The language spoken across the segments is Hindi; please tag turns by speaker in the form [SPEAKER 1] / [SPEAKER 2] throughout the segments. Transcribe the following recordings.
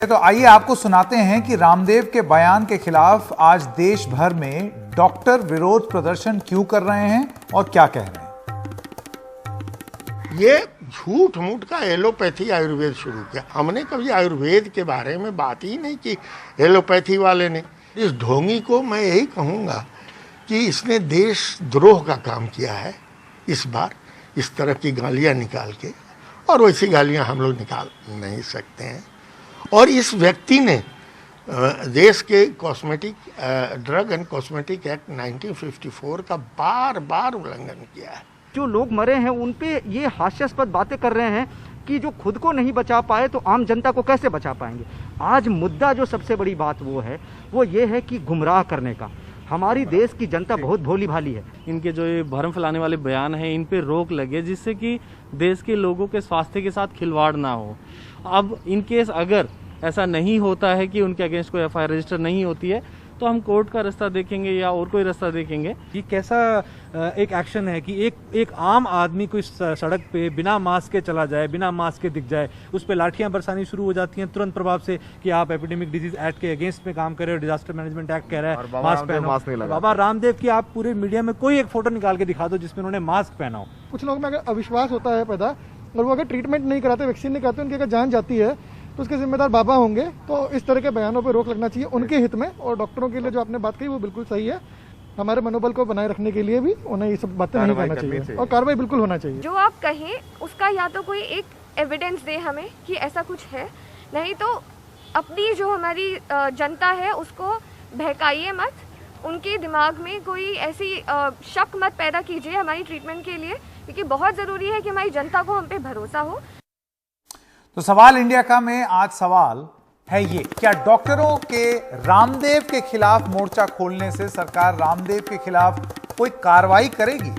[SPEAKER 1] तो आइए आपको सुनाते हैं कि रामदेव के बयान के खिलाफ आज देश भर में डॉक्टर विरोध प्रदर्शन क्यों कर रहे हैं और क्या कह रहे हैं।
[SPEAKER 2] ये झूठ मूठ का एलोपैथी आयुर्वेद शुरू किया। हमने कभी आयुर्वेद के बारे में बात ही नहीं की एलोपैथी वाले ने। इस ढोंगी को मैं यही कहूँगा कि इसने देशद्रोह का काम किया है इस बार, इस तरह की गालियाँ निकाल के, और वैसी गालियाँ हम लोग निकाल नहीं सकते हैं। और इस व्यक्ति ने देश के cosmetic drug and cosmetic act 1954 का बार बार उल्लंघन किया है।
[SPEAKER 3] जो लोग मरे हैं उन पे ये हास्यास्पद बातें कर रहे हैं कि जो खुद को नहीं बचा पाए तो आम जनता को कैसे बचा पाएंगे। आज मुद्दा जो सबसे बड़ी बात वो ये है कि गुमराह करने का। हमारी देश की जनता बहुत भोली भाली है।
[SPEAKER 4] इनके जो ये भरम फैलाने वाले बयान हैं इन पे रोक लगे, जिससे कि देश के लोगों के स्वास्थ्य के साथ खिलवाड़ ना हो। अब इन केस अगर ऐसा नहीं होता है कि उनके अगेंस्ट कोई एफआईआर रजिस्टर नहीं होती है तो हम कोर्ट का रास्ता देखेंगे या और कोई रास्ता देखेंगे।
[SPEAKER 5] ये कैसा एक एक्शन है कि एक आम आदमी कोई सड़क पे बिना मास्क के चला जाए, बिना मास्क के दिख जाए, उस पर लाठियां बरसानी शुरू हो जाती हैं तुरंत प्रभाव से कि आप एपिडेमिक डिजीज एक्ट के अगेंस्ट में काम कर रहे हो, डिजास्टर मैनेजमेंट एक्ट कह रहा है मास्क पहनो। बाबा रामदेव की आप पूरे मीडिया में कोई एक फोटो निकाल के दिखा दो जिसमें उन्होंने मास्क पहना हो।
[SPEAKER 6] कुछ लोगों में अगर अविश्वास होता है पैदा और वो अगर ट्रीटमेंट नहीं कराते, वैक्सीन नहीं कराते, उनकी अगर जान जाती है तो उसके जिम्मेदार बाबा होंगे। तो इस तरह के बयानों पर रोक लगना चाहिए उनके हित में। और डॉक्टरों के लिए जो आपने बात कही वो बिल्कुल सही है। हमारे मनोबल को बनाए रखने के लिए भी उन्हें ये सब बातें नहीं करना चाहिए और कार्रवाई बिल्कुल होना चाहिए।
[SPEAKER 7] जो आप कहें उसका या तो कोई एक एविडेंस दे हमें कि ऐसा कुछ है, नहीं तो अपनी जो हमारी जनता है उसको बहकाइए मत, उनके दिमाग में कोई ऐसी शक मत पैदा कीजिए हमारी ट्रीटमेंट के लिए, क्योंकि बहुत ज़रूरी है कि हमारी जनता को हम पे भरोसा हो।
[SPEAKER 1] तो सवाल इंडिया का में आज सवाल है ये, क्या डॉक्टरों के रामदेव के खिलाफ मोर्चा खोलने से सरकार रामदेव के खिलाफ कोई कार्रवाई करेगी।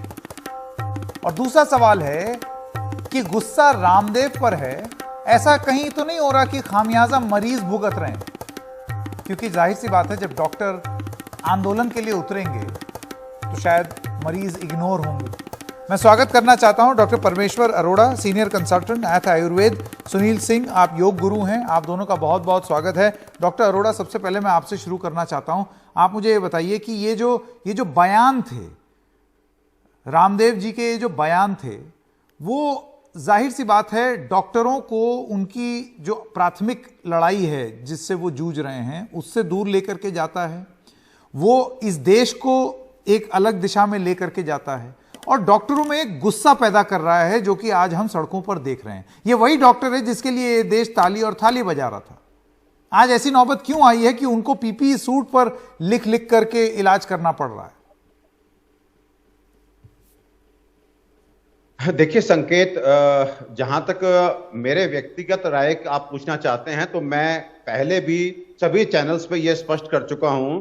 [SPEAKER 1] और दूसरा सवाल है कि गुस्सा रामदेव पर है, ऐसा कहीं तो नहीं हो रहा कि खामियाजा मरीज भुगत रहे हैं। क्योंकि जाहिर सी बात है जब डॉक्टर आंदोलन के लिए उतरेंगे तो शायद मरीज इग्नोर होंगे। मैं स्वागत करना चाहता हूं डॉक्टर परमेश्वर अरोड़ा, सीनियर कंसल्टेंट एथ आयुर्वेद, सुनील सिंह, आप योग गुरु हैं, आप दोनों का बहुत बहुत स्वागत है। डॉक्टर अरोड़ा, सबसे पहले मैं आपसे शुरू करना चाहता हूं, आप मुझे ये बताइए कि ये जो बयान थे, रामदेव जी के ये जो बयान थे, वो जाहिर सी बात है डॉक्टरों को उनकी जो प्राथमिक लड़ाई है जिससे वो जूझ रहे हैं उससे दूर लेकर के जाता है, वो इस देश को एक अलग दिशा में लेकर के जाता है और डॉक्टरों में एक गुस्सा पैदा कर रहा है जो कि आज हम सड़कों पर देख रहे हैं। ये वही डॉक्टर है जिसके लिए देश ताली और थाली बजा रहा था। आज ऐसी नौबत क्यों आई है कि उनको पीपीई सूट पर लिख लिख करके इलाज करना पड़ रहा है।
[SPEAKER 8] देखिए संकेत, जहां तक मेरे व्यक्तिगत राय आप पूछना चाहते हैं तो मैं पहले भी सभी चैनल्स पे यह स्पष्ट कर चुका हूं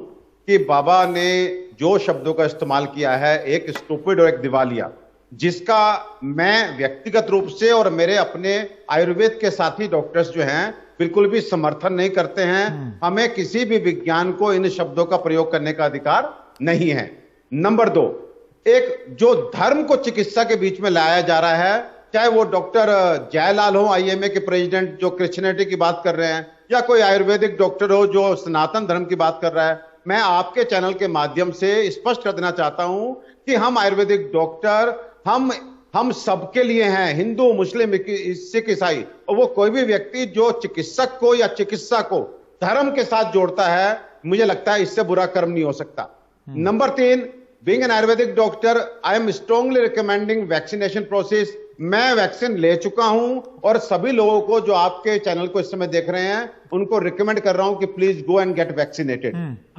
[SPEAKER 8] कि बाबा ने जो शब्दों का इस्तेमाल किया है, एक स्टूपिड और एक दिवालिया, जिसका मैं व्यक्तिगत रूप से और मेरे अपने आयुर्वेद के साथी डॉक्टर्स जो हैं बिल्कुल भी समर्थन नहीं करते हैं। हमें किसी भी विज्ञान को इन शब्दों का प्रयोग करने का अधिकार नहीं है। नंबर 2, एक जो धर्म को चिकित्सा के बीच में लाया जा रहा है, चाहे वो डॉक्टर जयलाल हो आईएमए के प्रेसिडेंट जो क्रिश्चियनिटी की बात कर रहे हैं, या कोई आयुर्वेदिक डॉक्टर हो जो सनातन धर्म की बात कर रहा है, मैं आपके चैनल के माध्यम से स्पष्ट कर देना चाहता हूं कि हम आयुर्वेदिक डॉक्टर हम सबके लिए हैं, हिंदू, मुस्लिम, सिख, ईसाई। और वो कोई भी व्यक्ति जो चिकित्सक को या चिकित्सा को धर्म के साथ जोड़ता है, मुझे लगता है इससे बुरा कर्म नहीं हो सकता। Number 3, being an Ayurvedic doctor, I am strongly recommending vaccination process. मैं वैक्सीन ले चुका हूं और सभी लोगों को जो आपके चैनल को इस समय देख रहे हैं उनको रिकमेंड कर रहा हूं कि please go and get vaccinated.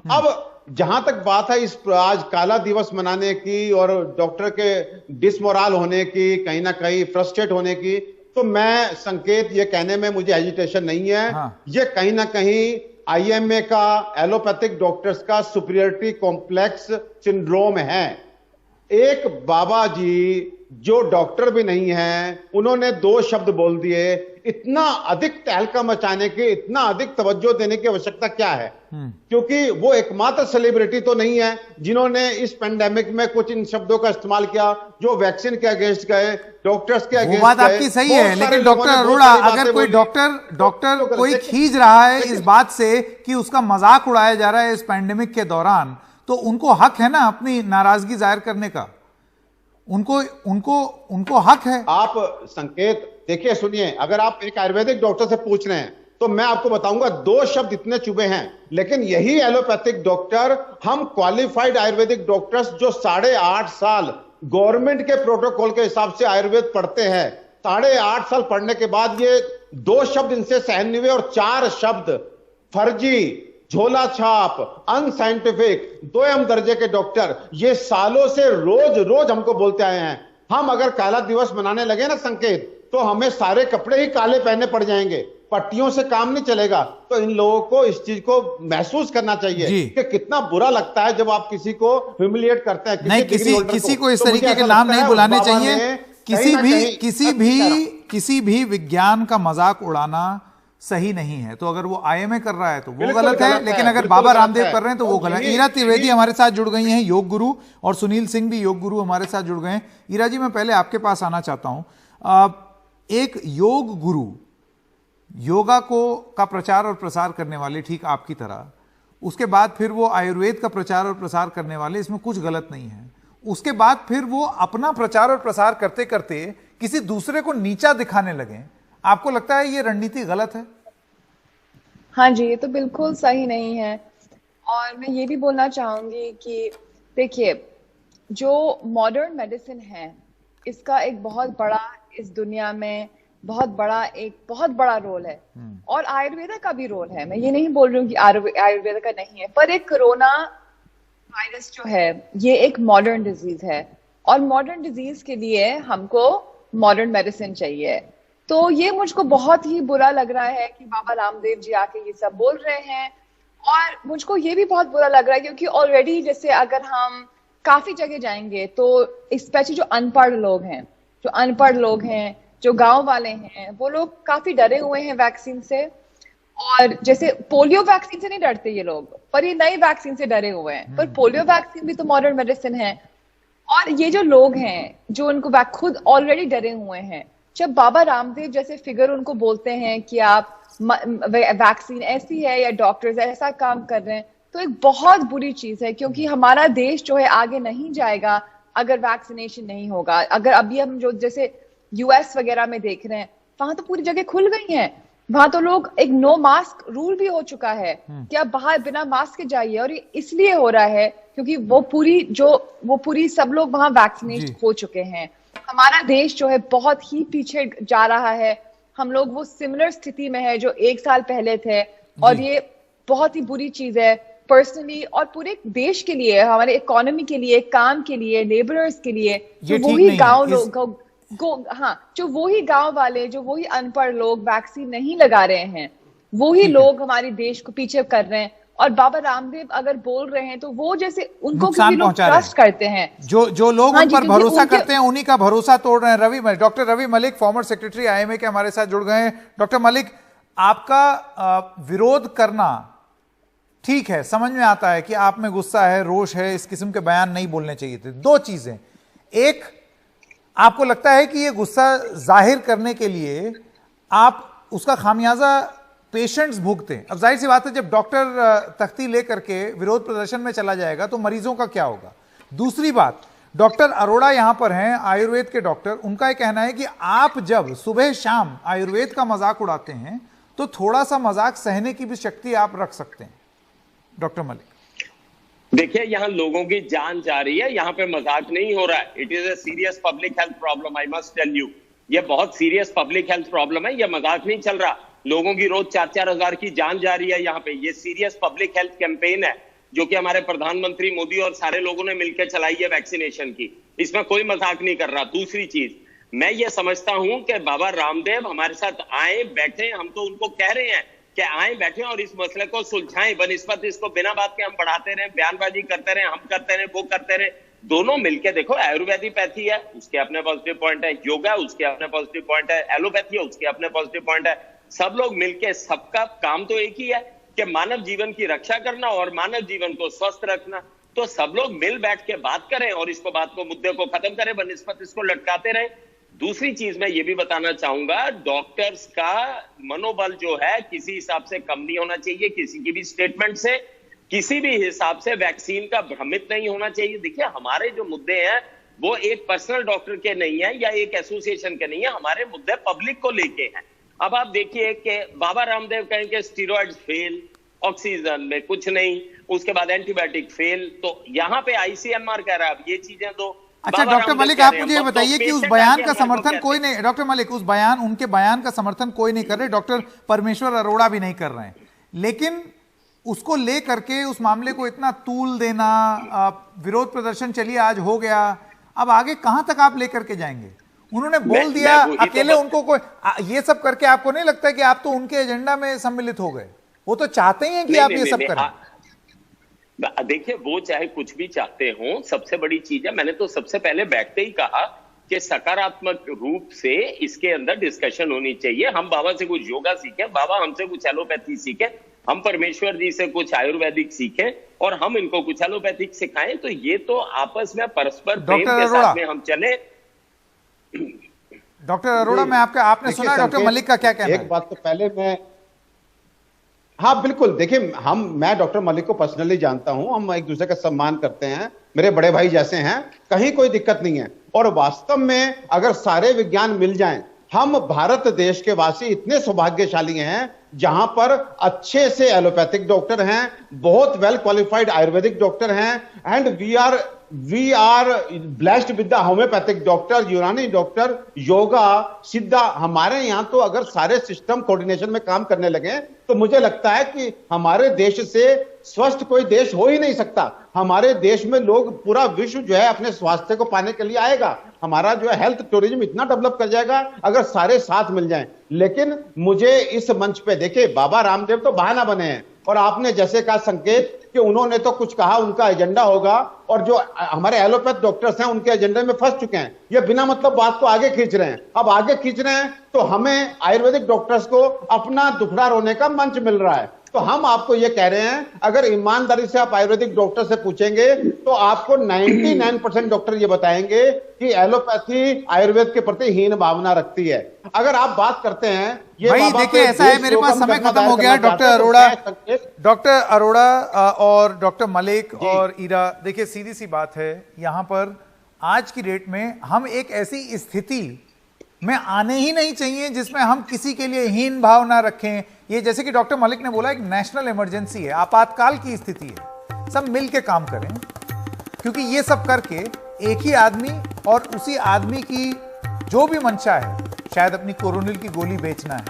[SPEAKER 8] अब जहां तक बात है इस आज काला दिवस मनाने की और डॉक्टर के डिसमोरल होने की, कहीं ना कहीं फ्रस्ट्रेट होने की, तो मैं संकेत ये कहने में मुझे एजिटेशन नहीं है। ये कहीं ना कहीं आईएमए का, एलोपैथिक डॉक्टर्स का सुपीरियरिटी कॉम्प्लेक्स सिंड्रोम है। एक बाबा जी जो डॉक्टर भी नहीं हैं, उन्होंने 2 शब्द बोल दिए। इतना अधिक तहलका मचाने की, इतना अधिक तवज्जो देने की आवश्यकता क्या है? क्योंकि वो एकमात्र सेलिब्रिटी तो नहीं है जिन्होंने इस पेंडेमिक में कुछ इन शब्दों का इस्तेमाल किया, जो वैक्सीन के अगेंस्ट गए, डॉक्टर्स के अगेंस्ट गए।
[SPEAKER 1] वो बात आपकी सही है, लेकिन डॉक्टर अरोड़ा, अगर कोई डॉक्टर कोई खींच रहा है इस बात से कि उसका मजाक उड़ाया जा रहा है इस पैंडेमिक के दौरान, तो उनको हक है ना अपनी नाराजगी जाहिर करने का। उनको हक है।
[SPEAKER 8] आप संकेत देखिए, सुनिए, अगर आप एक आयुर्वेदिक डॉक्टर से पूछ रहे हैं तो मैं आपको बताऊंगा 2 शब्द इतने चुभे हैं, लेकिन यही एलोपैथिक डॉक्टर, हम क्वालिफाइड आयुर्वेदिक डॉक्टर्स जो 8.5 साल गवर्नमेंट के प्रोटोकॉल के हिसाब से आयुर्वेद पढ़ते हैं, 8.5 साल पढ़ने के बाद ये 2 शब्द इनसे सहन नहीं हुए और 4 शब्द फर्जी, झोला छाप, अनसाइंटिफिक, 2M दर्जे के डॉक्टर, ये सालों से रोज रोज हमको बोलते आए हैं। हम अगर काला दिवस मनाने लगे ना संकेत, तो हमें सारे कपड़े ही काले पहनने पड़ जाएंगे, पट्टियों से काम नहीं चलेगा। तो इन लोगों को इस चीज को महसूस करना चाहिए कि कितना बुरा लगता है जब आप किसी को ह्यूमिलिएट करते हैं।
[SPEAKER 1] नहीं, किसी को इस तरीके के नाम नहीं बुलाने चाहिए। किसी भी विज्ञान का मजाक उड़ाना सही नहीं है। तो अगर वो IMA कर रहा है तो वो गलत है, लेकिन अगर बाबा रामदेव कर रहे हैं तो वो गलत है। ईरा त्रिवेदी हमारे साथ जुड़ गई हैं, योग गुरु, और सुनील सिंह भी योग गुरु हमारे साथ जुड़ गए हैं। ईरा जी, मैं पहले आपके पास आना चाहता हूं। एक योग गुरु, योगा का प्रचार और प्रसार करने वाले ठीक आपकी तरह, उसके बाद फिर वो आयुर्वेद का प्रचार और प्रसार करने वाले, इसमें कुछ गलत नहीं है। उसके बाद फिर वो अपना प्रचार और प्रसार करते करते किसी दूसरे को नीचा दिखाने लगे। आपको लगता है ये रणनीति गलत है?
[SPEAKER 9] हाँ जी, ये तो बिल्कुल सही नहीं है। और मैं ये भी बोलना चाहूंगी कि देखिए, जो मॉडर्न मेडिसिन है, इसका एक बहुत बड़ा, इस दुनिया में बहुत बड़ा रोल है, और आयुर्वेदा का भी रोल है। मैं ये नहीं बोल रही हूँ कि आयुर्वेदा का नहीं है, पर एक कोरोना वायरस जो है, ये एक मॉडर्न डिजीज है, और मॉडर्न डिजीज के लिए हमको मॉडर्न मेडिसिन चाहिए। तो ये मुझको बहुत ही बुरा लग रहा है कि बाबा रामदेव जी आके ये सब बोल रहे हैं, और मुझको ये भी बहुत बुरा लग रहा है क्योंकि ऑलरेडी, जैसे अगर हम काफी जगह जाएंगे तो स्पेशली जो अनपढ़ लोग हैं, जो गांव वाले हैं, वो लोग काफी डरे हुए हैं वैक्सीन से। और जैसे पोलियो वैक्सीन से नहीं डरते ये लोग, पर ये नई वैक्सीन से डरे हुए हैं। पर पोलियो वैक्सीन भी तो मॉडर्न मेडिसिन है। और ये जो लोग हैं जो उनको खुद ऑलरेडी डरे हुए हैं, जब बाबा रामदेव जैसे फिगर उनको बोलते हैं कि आप वैक्सीन ऐसी है या डॉक्टर्स ऐसा काम कर रहे हैं, तो एक बहुत बुरी चीज है, क्योंकि हमारा देश जो है आगे नहीं जाएगा अगर वैक्सीनेशन नहीं होगा। अगर अभी हम जो जैसे US वगैरह में देख रहे हैं, वहां तो पूरी जगह खुल गई हैं, वहां तो लोग, एक नो मास्क रूल भी हो चुका है कि आप बाहर बिना मास्क के जाइए। और ये इसलिए हो रहा है क्योंकि वो पूरी सब लोग वहां वैक्सीनेट हो चुके हैं। हमारा देश जो है बहुत ही पीछे जा रहा है। हम लोग वो सिमिलर स्थिति में है जो 1 साल पहले थे, और ये बहुत ही बुरी चीज है पर्सनली और पूरे देश के लिए, हमारे इकोनॉमी के लिए, काम के लिए, लेबरर्स के लिए। जो वही गांव लोग जो वही गांव वाले, जो वही अनपढ़ लोग वैक्सीन नहीं लगा रहे हैं, वही लोग हमारे देश को पीछे कर रहे हैं। और बाबा रामदेव अगर बोल रहे हैं तो वो जैसे उनको भी लोग ट्रस्ट करते हैं, जो लोग उन पर भरोसा करते हैं, उन्हीं का भरोसा तोड़ रहे हैं।
[SPEAKER 1] Doctor Ravi Malik, former secretary IMA के हमारे साथ जुड़ गए हैं। डॉक्टर मलिक, आपका विरोध करना ठीक है, समझ में आता है कि आप में गुस्सा है, रोष है, इस किस्म के बयान नहीं बोलने चाहिए थे। 2 चीजें, एक, आपको लगता है कि ये गुस्सा जाहिर करने के लिए आप उसका खामियाजा पेशेंट्स भुगते हैं। अब जाहिर सी बात है, जब डॉक्टर तख्ती लेकर के विरोध प्रदर्शन में चला जाएगा तो मरीजों का क्या होगा। दूसरी बात, डॉक्टर अरोड़ा यहां पर हैं, आयुर्वेद के डॉक्टर, उनका यह कहना है कि आप जब सुबह शाम आयुर्वेद का मजाक उड़ाते हैं तो थोड़ा सा मजाक सहने की भी शक्ति आप रख सकते हैं। डॉक्टर मलिक,
[SPEAKER 10] देखिए, यहाँ लोगों की जान जा रही है, यहाँ पे मजाक नहीं हो रहा है। It is a serious public health problem, I must tell you. ये बहुत सीरियस पब्लिक हेल्थ प्रॉब्लम है, ये मजाक नहीं चल रहा। लोगों की रोज 4-4 हजार की जान जा रही है यहाँ पे। ये सीरियस पब्लिक हेल्थ कैंपेन है जो कि हमारे प्रधानमंत्री मोदी और सारे लोगों ने मिलकर चलाई है वैक्सीनेशन की। इसमें कोई मजाक नहीं कर रहा। दूसरी चीज, मैं ये समझता हूं कि बाबा रामदेव हमारे साथ आए, बैठे, हम तो उनको कह रहे हैं कि आए, बैठे और इस मसले को सुलझाएं। बनिस्बत इसको बिना बात के हम बढ़ाते रहे, बयानबाजी करते रहे, हम करते रहे, वो करते रहे, दोनों मिलके देखो, आयुर्वेदिपैथी है उसके अपने पॉजिटिव पॉइंट है, योगा उसके अपने पॉजिटिव पॉइंट है, एलोपैथी है उसके अपने पॉजिटिव पॉइंट है। सब लोग मिलके, सबका काम तो एक ही है कि मानव जीवन की रक्षा करना और मानव जीवन को स्वस्थ रखना। तो सब लोग मिल बैठ के बात करें और इसको बात को मुद्दे को खत्म करें, बनिस्बत इसको लटकाते रहे। दूसरी चीज मैं ये भी बताना चाहूंगा, डॉक्टर्स का मनोबल जो है किसी हिसाब से कम नहीं होना चाहिए, किसी की भी स्टेटमेंट से, किसी भी हिसाब से वैक्सीन का भ्रमित नहीं होना चाहिए। देखिए हमारे जो मुद्दे हैं वो एक पर्सनल डॉक्टर के नहीं है या एक एसोसिएशन के नहीं है, हमारे मुद्दे पब्लिक को लेके हैं। अब आप देखिए कि बाबा रामदेव कहेंगे स्टीरॉइड्स फेल, ऑक्सीजन में कुछ नहीं, उसके बाद एंटीबायोटिक फेल, तो यहाँ पे आईसीएमआर कह रहा है अब ये चीजें दो।
[SPEAKER 1] अच्छा डॉक्टर मलिक, आप मुझे ये बताइए कि उस बयान का समर्थन कोई नहीं, डॉक्टर मलिक उस बयान, उनके बयान का समर्थन कोई नहीं कर रहे, डॉक्टर परमेश्वर अरोड़ा भी नहीं कर रहे हैं, लेकिन उसको ले करके उस मामले को इतना तूल देना, विरोध प्रदर्शन चलिए आज हो गया, अब आगे कहां तक आप लेकर के जाएंगे? उन्होंने बोल दिया अकेले, उनको कोई ये सब करके आपको नहीं लगता कि आप तो उनके एजेंडा में सम्मिलित हो गए? वो तो चाहते ही हैं कि आप ये सब करें।
[SPEAKER 10] देखिए वो चाहे कुछ भी चाहते हो, सबसे बड़ी चीज है, मैंने तो सबसे पहले बैठते ही कहा कि सकारात्मक रूप से इसके अंदर डिस्कशन होनी चाहिए। हम बाबा से कुछ योगा सीखें, बाबा हमसे कुछ एलोपैथी सीखें, हम परमेश्वर जी से कुछ आयुर्वेदिक सीखें और हम इनको कुछ एलोपैथिक सिखाएं। तो ये तो आपस में परस्पर प्रेम के साथ में हम चले।
[SPEAKER 1] डॉक्टर अरोड़ा, मैं आपने सुना डॉक्टर मलिक का क्या कहना है?
[SPEAKER 8] एक बात तो पहले मैं, हाँ बिल्कुल, देखिए मैं डॉक्टर मलिक को पर्सनली जानता हूं, हम एक दूसरे का सम्मान करते हैं, मेरे बड़े भाई जैसे हैं, कहीं कोई दिक्कत नहीं है। और वास्तव में अगर सारे विज्ञान मिल जाएं, हम भारत देश के वासी इतने सौभाग्यशाली हैं जहां पर अच्छे से एलोपैथिक डॉक्टर हैं, बहुत वेल क्वालिफाइड आयुर्वेदिक डॉक्टर हैं, and we are blessed with the homeopathic doctor, Unani doctor, yoga, Siddha. हमारे यहां तो अगर सारे सिस्टम कोऑर्डिनेशन में काम करने लगे तो मुझे लगता है कि हमारे देश से स्वस्थ कोई देश हो ही नहीं सकता। हमारे देश में लोग, पूरा विश्व जो है अपने स्वास्थ्य को पाने के लिए आएगा। हमारा जो है हेल्थ टूरिज्म इतना डेवलप कर जाएगा अगर सारे साथ मिल जाएं। लेकिन मुझे इस मंच पे, देखिए बाबा रामदेव तो बहाना बने हैं, और आपने जैसे कहा संकेत कि उन्होंने तो कुछ कहा, उनका एजेंडा होगा, और जो हमारे एलोपैथ डॉक्टर्स हैं उनके एजेंडे में फंस चुके हैं। ये बिना मतलब बात को आगे खींच रहे हैं। अब आगे खींच रहे हैं तो हमें आयुर्वेदिक डॉक्टर्स को अपना दुखड़ा रोने का मंच मिल रहा है। तो हम आपको ये कह रहे हैं, अगर ईमानदारी से आप आयुर्वेदिक डॉक्टर से पूछेंगे तो आपको 99% डॉक्टर ये बताएंगे कि एलोपैथी आयुर्वेद के प्रति हीन भावना रखती है। अगर आप बात करते हैं, ये
[SPEAKER 1] भाई देखिए ऐसा है, मेरे पास समय खत्म हो गया। डॉक्टर अरोड़ा और डॉक्टर मलिक और ईरा, देखिए सीधी सी बात है, यहां पर आज की डेट में हम एक ऐसी स्थिति में आने ही नहीं चाहिए जिसमें हम किसी के लिए हीन भाव ना रखें। ये जैसे कि डॉक्टर मलिक ने बोला, एक नेशनल इमरजेंसी है, आपातकाल की स्थिति है, सब मिल के काम करें, क्योंकि ये सब करके एक ही आदमी और उसी आदमी की जो भी मंशा है, शायद अपनी कोरोनिल की गोली बेचना है,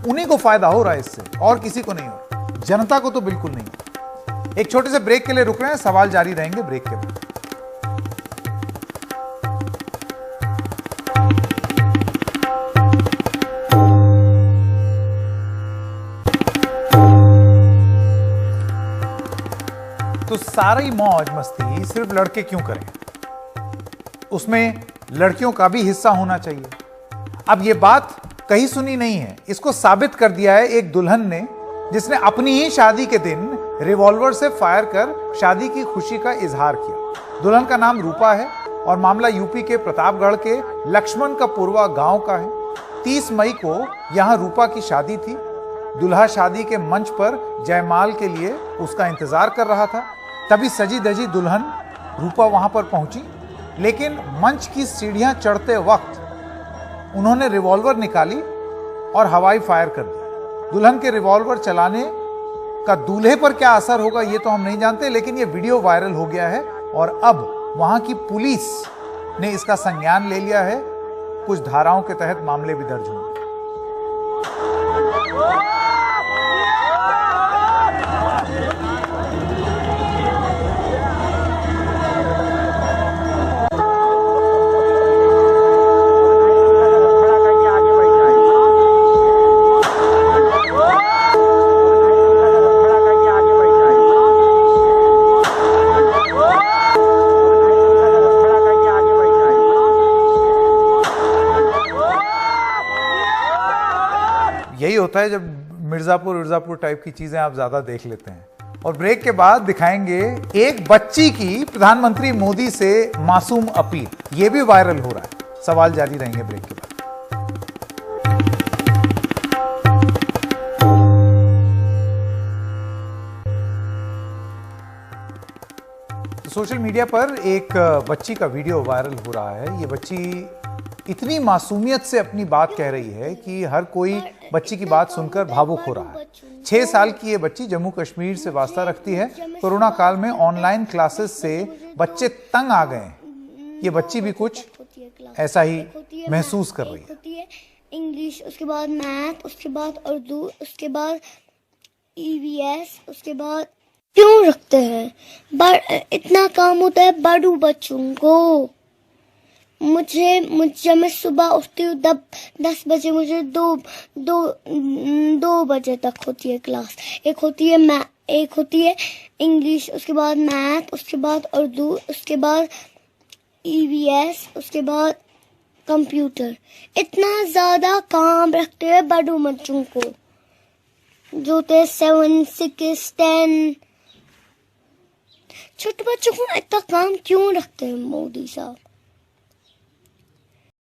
[SPEAKER 1] उन्हीं को फायदा हो रहा है इससे, और किसी को नहीं हो रहा, जनता को तो बिल्कुल नहीं। एक छोटे से ब्रेक के लिए रुक रहे हैं, सवाल जारी रहेंगे ब्रेक के बाद। तो सारी मौज मस्ती सिर्फ लड़के क्यों करें? उसमें लड़कियों का भी हिस्सा होना चाहिए। अब ये बात कहीं सुनी नहीं है, इसको साबित कर दिया है एक दुल्हन ने, जिसने अपनी ही शादी के दिन रिवॉल्वर से फायर कर शादी की खुशी का इजहार किया। दुल्हन का नाम रूपा है और मामला यूपी के प्रतापगढ़ के लक्ष्मण का पूर्वा गांव का है। 30 मई को यहां रूपा की शादी थी। दुल्हा शादी के मंच पर जयमाल के लिए उसका इंतजार कर रहा था। तभी सजी धजी दुल्हन रूपा वहां पर पहुंची, लेकिन मंच की सीढ़ियां चढ़ते वक्त उन्होंने रिवॉल्वर निकाली और हवाई फायर कर दिया। दुल्हन के रिवॉल्वर चलाने का दूल्हे पर क्या असर होगा ये तो हम नहीं जानते, लेकिन ये वीडियो वायरल हो गया है और अब वहां की पुलिस ने इसका संज्ञान ले लिया है। कुछ धाराओं के तहत मामले भी दर्ज हुए। यही होता है जब मिर्जापुर टाइप की चीजें आप ज्यादा देख लेते हैं। और ब्रेक के बाद दिखाएंगे एक बच्ची की प्रधानमंत्री मोदी से मासूम अपील, ये भी वायरल हो रहा है। सवाल जारी रहेंगे ब्रेक के बाद। सोशल मीडिया पर एक बच्ची का वीडियो वायरल हो रहा है। ये बच्ची इतनी मासूमियत से अपनी बात कह रही है कि हर कोई बच्ची की बात सुनकर भावुक हो रहा है। 6 साल की ये बच्ची जम्मू कश्मीर से वास्ता रखती है। कोरोना काल में ऑनलाइन क्लासेस से बच्चे तंग आ गए। ये बच्ची भी कुछ ऐसा ही महसूस कर रही है।
[SPEAKER 11] इंग्लिश, उसके बाद मैथ, उसके बाद उर्दू, उसके बाद EVS, उसके बाद क्यों रखते हैं? इतना काम होता है बड़ू बच्चों को। मुझे मैं सुबह उठती हूँ 10 बजे, मुझे दो बजे तक होती है क्लास। एक होती है इंग्लिश, उसके बाद मैथ, उसके बाद उर्दू, उसके बाद EVS, उसके बाद कंप्यूटर। इतना ज्यादा काम रखते हैं बड़ू बच्चों को, जो थे 7, 6, 10। छोटे बच्चों को इतना काम क्यों रखते हैं मोदी साहब?